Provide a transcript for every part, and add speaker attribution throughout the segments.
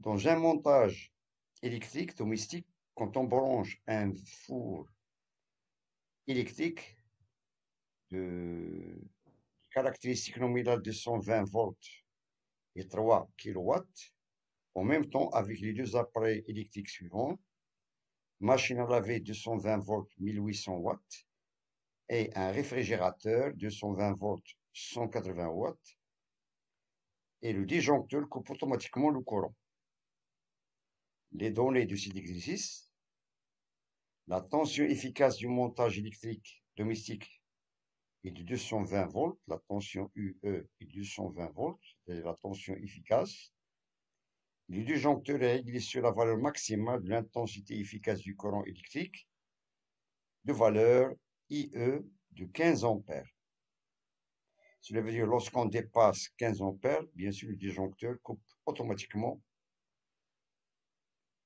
Speaker 1: Dans un montage électrique domestique, quand on branche un four électrique de caractéristique nominale de 120 volts et 3 kilowatts, en même temps avec les deux appareils électriques suivants, machine à laver 220 volts 1800 watts et un réfrigérateur 220 volts 180 watts, et le disjoncteur coupe automatiquement le courant. Les données de cet exercice: la tension efficace du montage électrique domestique est de 220 volts, la tension UE est de 220 volts, c'est la tension efficace. Le disjoncteur est réglé sur la valeur maximale de l'intensité efficace du courant électrique, de valeur IE de 15 ampères. Cela veut dire lorsqu'on dépasse 15 ampères, bien sûr, le disjoncteur coupe automatiquement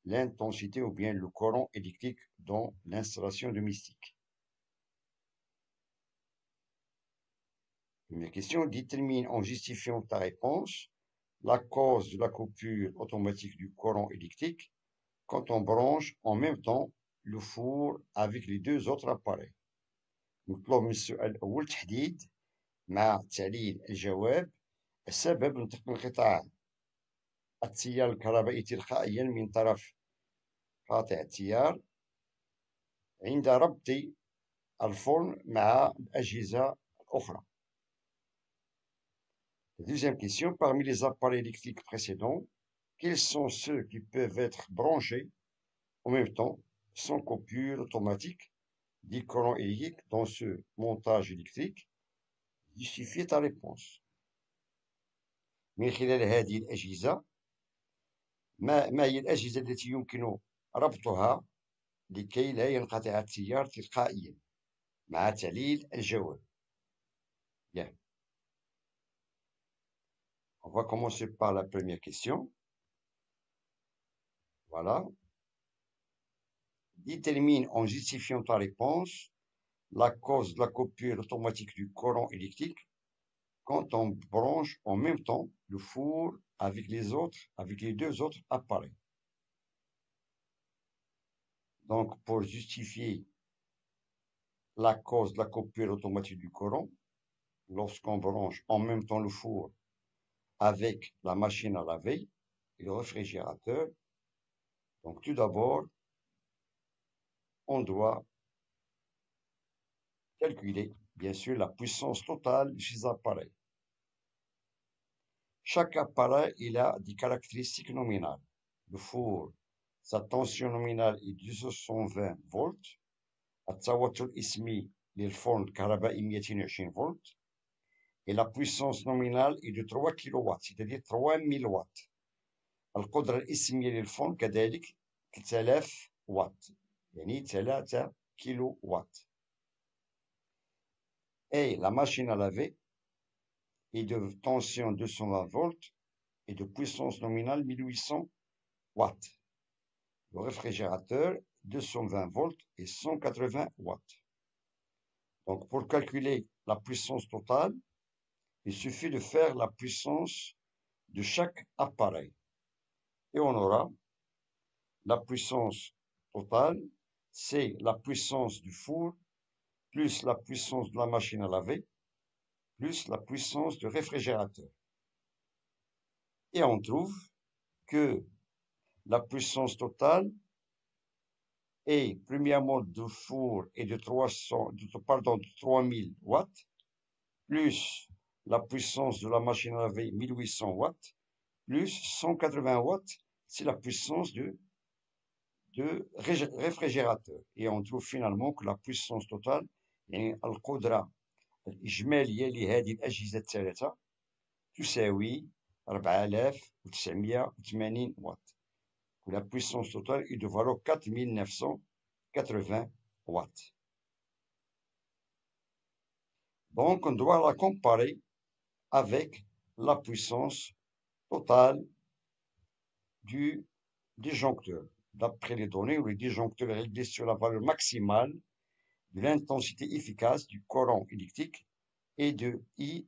Speaker 1: l'intensité ou bien le courant électrique dans l'installation domestique. Première question, détermine en justifiant ta réponse la cause de la coupure automatique du courant électrique quand on branche en même temps le four avec les deux autres appareils. نطلب من السؤال الأول تحديد مع تعليل الجواب السبب نتج انقطاع التيار الكهربائي تلقائيا من طرف قاطع التيار عند ربط الفرن مع الأجهزة الأخرى. Deuxième question, parmi les appareils électriques précédents, quels sont ceux qui peuvent être branchés en même temps sans coupure automatique du courant électrique dans ce montage électrique? Justifiez ta réponse. من خلال هذه الأجهزة ما هي الأجهزة التي يمكن ربطها لكي لا ينقطع التيار تلقائيا مع تعليل الجواب. Bien. On va commencer par la première question. Voilà. Détermine en justifiant ta réponse la cause de la coupure automatique du courant électrique quand on branche en même temps le four avec les deux autres appareils. Donc, pour justifier la cause de la coupure automatique du courant, lorsqu'on branche en même temps le four avec la machine à laver et le réfrigérateur, donc tout d'abord, on doit calculer, bien sûr, la puissance totale de ces appareils. Chaque appareil, il a des caractéristiques nominales. Le four, sa tension nominale est de 220 volts. التوتر الإسمي للفرن الكهربائي 220 فولت. Et la puissance nominale est de 3 kW, c'est-à-dire 3000 watts. القدرة الإسمية للفرن كذلك 3000 واtt, يعني 3 كيلو وات. Et la machine à laver est de tension 220 volts et de puissance nominale 1800 watts. Le réfrigérateur 220 volts et 180 watts. Donc pour calculer la puissance totale, il suffit de faire la puissance de chaque appareil. Et on aura la puissance totale, c'est la puissance du four, plus la puissance de la machine à laver, plus la puissance du réfrigérateur. Et on trouve que la puissance totale est premièrement du four est de 3000 watts, plus la puissance de la machine à laver 1800 watts, plus 180 watts, c'est la puissance de réfrigérateur. Et on trouve finalement que la puissance totale, يعني القدرة الإجمالية لهذه الأجهزة الثلاثة تساوي 4980 watts. La puissance totale est de valeur 4980 watts. Donc, on doit la comparer avec la puissance totale du disjoncteur. D'après les données, où le disjoncteur est réglé sur la valeur maximale de l'intensité efficace du courant électrique et de IE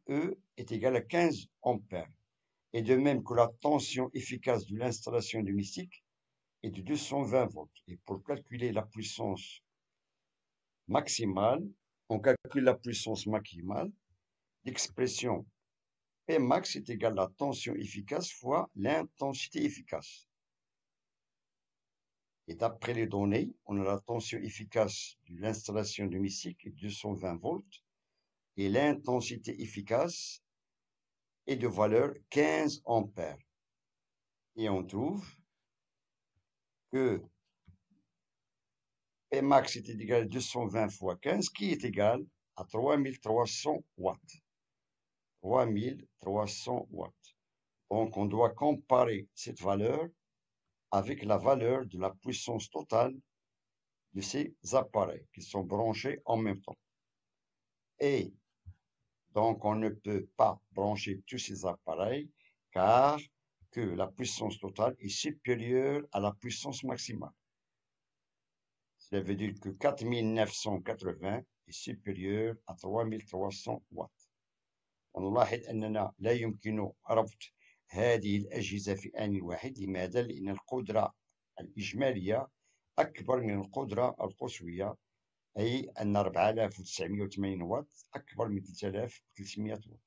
Speaker 1: est égal à 15 ampères. et de même que la tension efficace de l'installation domestique est de 220 volts. Et pour calculer la puissance maximale, on calcule la puissance maximale. L'expression Pmax est égale à la tension efficace fois l'intensité efficace. Et d'après les données, on a la tension efficace de l'installation domestique est de 220 volts et l'intensité efficace est de valeur 15 ampères. Et on trouve que Pmax est égal à 220 fois 15, qui est égal à 3300 watts. 3300 watts. Donc, on doit comparer cette valeur avec la valeur de la puissance totale de ces appareils qui sont branchés en même temps. Et donc, on ne peut pas brancher tous ces appareils car que la puissance totale est supérieure à la puissance maximale. Cela veut dire que 4980 est supérieur à 3300 watts. ونلاحظ أننا لا يمكن ربط هذه الأجهزة في آن واحد. لماذا؟ لأن القدرة الإجمالية أكبر من القدرة القصوية، أي أن 4980 واtt أكبر من 3300 واtt.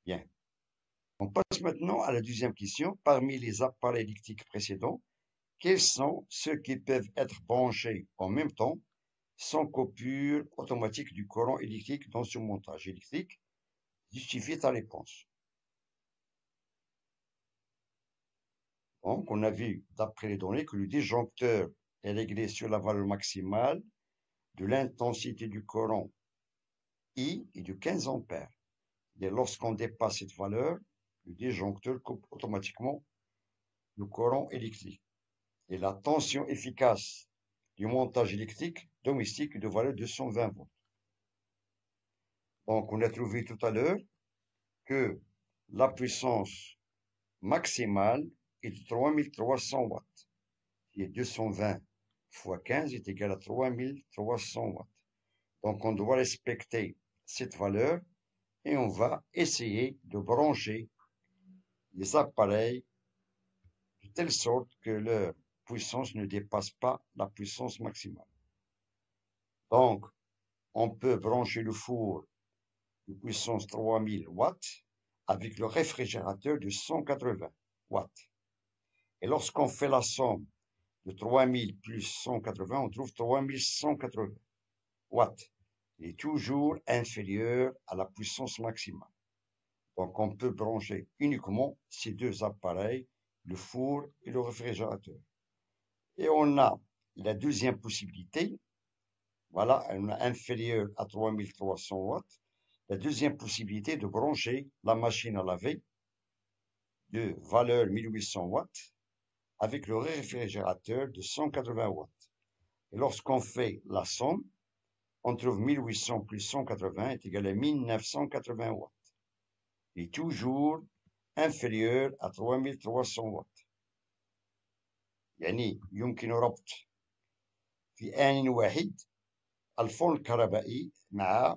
Speaker 1: Bien. On passe maintenant à la deuxième question. Parmi les appareils électriques précédents, quels sont ceux qui peuvent être branchés en même temps sans coupure automatique du courant électrique dans ce montage électrique? Justifie ta réponse. Donc, on a vu, d'après les données, que le disjoncteur est réglé sur la valeur maximale de l'intensité du courant I est de 15 ampères. Et lorsqu'on dépasse cette valeur, le disjoncteur coupe automatiquement le courant électrique. Et la tension efficace du montage électrique domestique est de valeur de 120 volts. Donc, on a trouvé tout à l'heure que la puissance maximale est de 3300 watts. Et 220 fois 15 est égal à 3300 watts. Donc, on doit respecter cette valeur et on va essayer de brancher les appareils de telle sorte que leur puissance ne dépasse pas la puissance maximale. Donc, on peut brancher le four de puissance 3000 watts avec le réfrigérateur de 180 watts. Et lorsqu'on fait la somme de 3000 plus 180, on trouve 3180 watts. Il est toujours inférieur à la puissance maximale. Donc, on peut brancher uniquement ces deux appareils, le four et le réfrigérateur. Et on a la deuxième possibilité, voilà, elle est inférieure à 3300 watts. La deuxième possibilité de brancher la machine à laver de valeur 1800 watts avec le réfrigérateur de 180 watts. Et lorsqu'on fait la somme, on trouve 1800 plus 180 est égal à 1980 watts. Il est toujours inférieur à 3300 watts. يعني يمكن ربط في آن واحد الفرن الكهربائي مع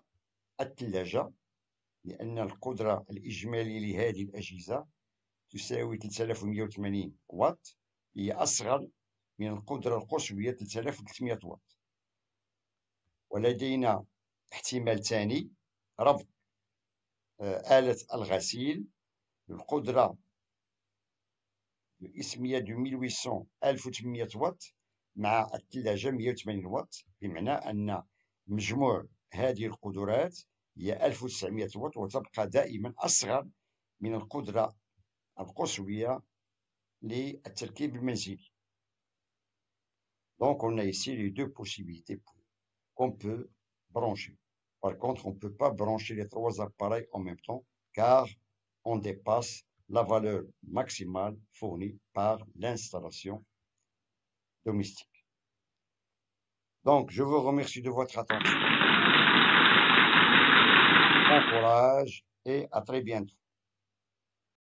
Speaker 1: الثلاجة، لأن القدرة الإجمالية لهذه الأجهزة تساوي 3180 واط، هي أصغر من القدرة القصوية 3300 واط. ولدينا احتمال ثاني، ربط آلة الغسيل بالقدرة الإسمية دو 1800 1800 واط مع الثلاجة 180 واط، بمعنى أن مجموع هذه القدرات هي 1900 واط وتبقى دائما أصغر من القدرة القصوية للتركيب المنزلي. Donc on a ici les deux possibilités qu'on peut brancher. Par contre, on ne peut pas brancher les trois appareils en même temps car on dépasse la valeur maximale fournie par l'installation domestique. Donc, je vous remercie de votre attention. Bon courage et à très bientôt.